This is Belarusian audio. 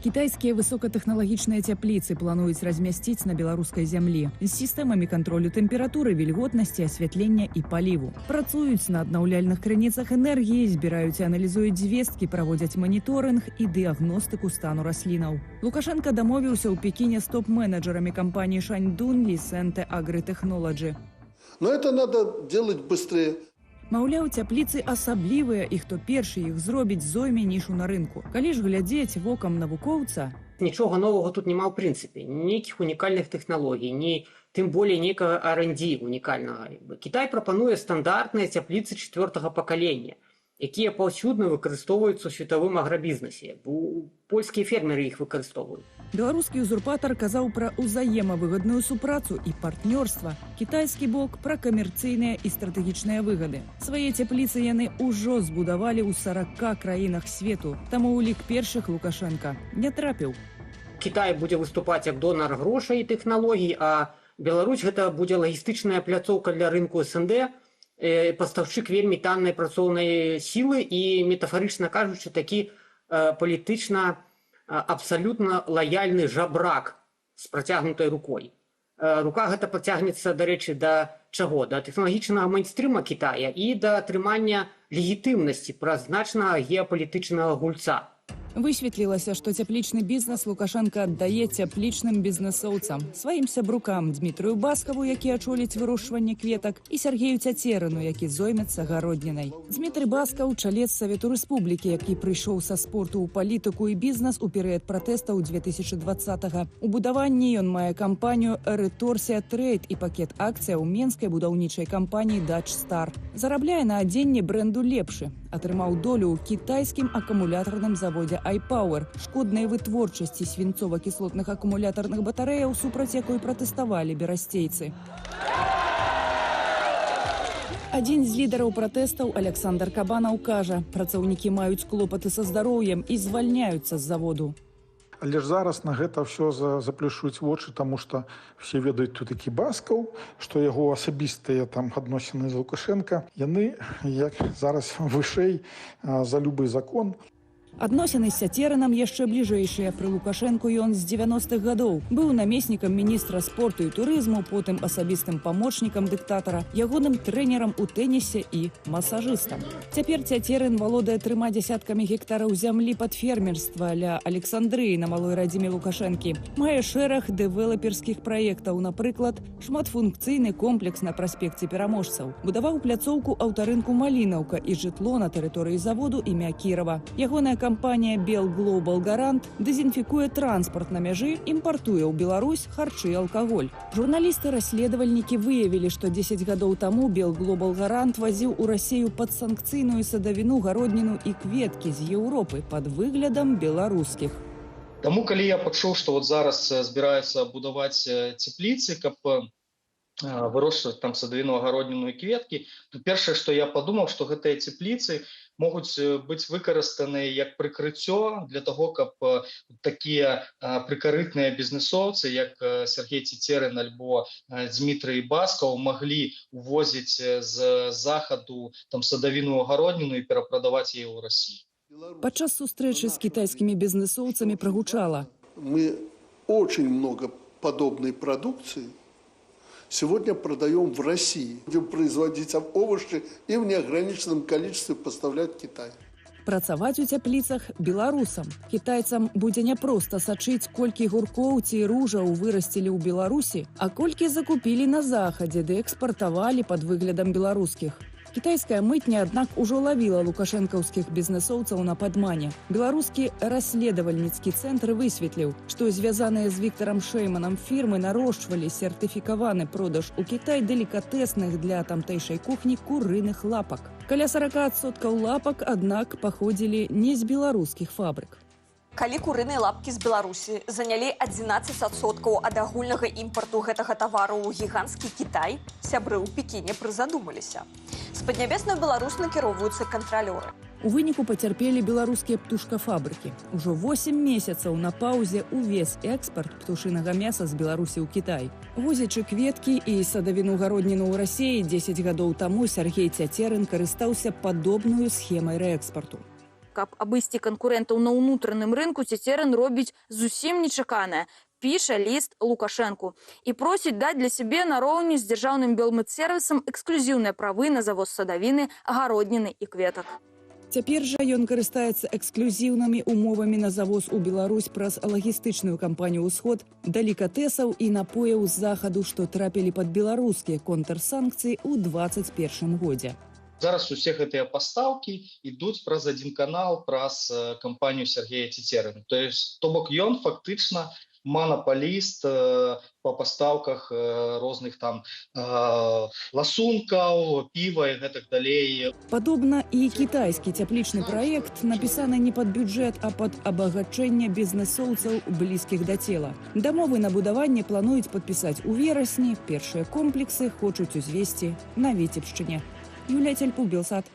Китайскія высокатэхналагічныя цяпліцы плануюць размясціць на беларускай зямлі з сістэмамі кантролю тэмпературы, вільготнасці, асвятлення і паліву. Працуюць на аднаўляльных крыніцах энергіі, збіраюць і аналізуюць звесткі, праводзяць маніторынг і дыягностыку стану раслінаў. Лукашенко дамовіўся ў Пекіне з топ-менеджерамі кампаніі Шаньдун Лисенте Агротехнолоджи. Но это надо делать быстрее. Маўляў, цяпліцы асаблівыя, і хто першы іх зробіць, зойме нішу на рынку. Калі ж глядзець вокам навукоўца... Нічога новага тут няма ў прынцыпе. Нейкіх унікальных тэхналогій, ні тым болей нейкага R&D унікальнага. Кітай прапануе стандартныя цяпліцы 4-го пакалення, якія паўсюдна выкарыстоўваюцца ў светавым аграбізнесе. Польскія фермеры іх выкарыстоўваюць. Беларускі узурпатар казаў пра ўзаемавыгадную супрацу і партнёрства. Кітайскі бок пра камерцыйныя і стратэгічныя выгады. Свае цяпліцы яны ўжо збудавалі ў 40 краінах свету. Таму ў лік першых Лукашенка не трапіў. Кітай будзе выступаць як донар грошай і тэхналогій, а Беларусь гэта будзе лагістычная пляцоўка для рынку СНД, пастаўшчык вельмі таннай працоўнай сілы і, метафарычна кажучы, такі палітычна абсалютна лаяльны жабрак з працягнутай рукой. Рука гэта працягнецца, дарэчы, да чаго? Да тэхналагічнага мейнстрыма Кітая і да атрымання легітымнасці праз значнага геапалітычнага гульца. Высветлілася, што цяплічны бізнес Лукашенко аддае цяплічным бізнесоўцам, сваім сябрукам Дмітрыю Баскаву, які ачоліць вырошчванне кветак, і Сергею Цяцерыну, які зоймецца гароднінай. Дмітрый Баскаў – чалец Савету Рэспублікі, які прыйшоў са спорту ў палітыку і бізнес у перыяд пратэстаў 2020-го. У будаванні ён мае кампанію «Реторсія Трейд» і пакет акцыяў менскай будаўнічай кампаніі «Дач Стар». Зарабляе на адзенне бренду «Лепшы». Атрымаў долю ў кітайскім акумулятарным заводзе iPower, шкоднай вытворчасці свінцова-кіслотных акумулятарных батарэяў, супраць якой пратэставалі берасцейцы. Адзін з лідараў пратэстаў, Александр Кабанаў, кажа, працаўнікі маюць клопаты са здароўем і звальняюцца з заводу. Але ж зараз на гэта ўсё заплюшуюць вочы, таму што все ведаюць тут такі Баскаў, што яго асабістыя там адносіны з Лукашенка, яны як зараз вышэй за любы закон. Адносіны з Цяцерынам яшчэ бліжэйшыя. Пры Лукашэнку ён з 90-х гадоў. Быў намеснікам міністра спорту і турызму, потым асабістым памочнікам дыктатара, ягоным трэнерам у тэнісе і масажыстам. Цяпер Цяцерын валодае 3 дзесяткамі гектараў зямлі пад фермерства ля Александрыі на малой радзіме Лукашэнкі. Мае шэраг дэвелаперскіх праектаў, напрыклад, шматфункцыйны комплекс на праспекце Пераможцаў. Будаваў пляцоўку аўтарынку Малінаўка і жытло на тэрыторыі заводу імя Кірава. Ягоная кампанія Bell Global Garant дэзінфікуе транспарт на мяжы, імпартуе ў Беларусь харчы і алкаголь. Журналісты-расследавальнікі выявілі, што 10 гадоў таму Bell Global Garant вазіў у Расею падсанкцыйную садавіну, гародніну і кветкі з Еўропы пад выглядам беларускіх. Таму, калі я пачуў, што зараз збіраюцца будаваць цепліцы, каб вырошчваць там садавіну, гародніну і кветкі, то першае, што я падумаў, што гэтыя цепліцы могуць быць выкарыстаныя як прыкрыццё для таго, каб такія прыкарытныя бізнесоўцы, як Сергей Цяцерын альбо Дмітрый Баскаў, маглі увозіць з захаду там садавіну, гародніну і перапрадаваць яе ў Расіі. Падчас сустрэчы з кітайскімі бізнесоўцамі прагучала: Мы очень много подобной продукции сегодня продаем в России. Будем производить овощи и в неограниченном количестве поставлять в Китай. Працаваць у цяпліцах беларусам. Кітайцам будзе не проста сачыць, колькі гуркоў ці ружаў вырасцілі ў Беларусі, а колькі закупілі на захадзе ды экспартавалі пад выглядам беларускіх. Кітайская мытня, аднак, ужо лавіла лукашэнкаўскіх бізнесоўцаў на падмане. Беларускі расследавальніцкі цэнтр высветліў, што звязаныя з Віктарам Шэйманам фірмы нарошчвалі сертыфікаваны продаж у Кітай делікатэсных для тамтэйшай кухні курыных лапак. Каля 40% лапак, аднак, паходзілі не з беларускіх фабрык. Калі курыныя лапкі з Беларусі занялі 11% ад агульнага імпарту гэтага тавару ў гіганцкі Кітай, сябры ў Пекіне прызадумаліся. З Паднябеснай Беларусь накіроўваюцца кантралёры. У выніку пацярпелі беларускія птушкафабрыкі. Ужо 8 месяцаў на паўзе увесь экспарт птушынага мяса з Беларусі ў Кітай. Возячы кветкі і садавіну, гародніну ў Расіі 10 гадоў таму Сергей Цяцерын карыстаўся падобную схемай рээкспарту. Каб абысці канкурэнтаў на ўнутраным рынку, Цецерын робіць зусім нечаканае. Піша ліст Лукашэнку і просіць даць для сябе нароўні з дзяржаўным белмэдсервісам эксклюзіўныя правы на завоз садавіны, агародніны і кветак. Цяпер жа ён карыстаецца эксклюзіўнымі умовамі на завоз у Беларусь праз лагістычную кампанію «Усход» далікатэсаў і напояў з захаду, што трапілі пад беларускія контрсанкцыі ў 2021 годзе. Зараз усе гэтыя пастаўкі ідуць праз адзін канал, праз кампанію Сергея Цецерына. То бок ён фактычна монополіст по пастаўках розных там ласункаў, піва і гэтак далей. Падобна і кітайскі цяплічны праект напісаны не пад бюджэт, а пад абагачэнне бізнэсоўцаў блізкіх да цела. Дамовы на будаванне плануюць падпісаць у верасні, першыя комплексы хочуць узвесці на Віцебшчыне. Юлія Цельпук, Белсат.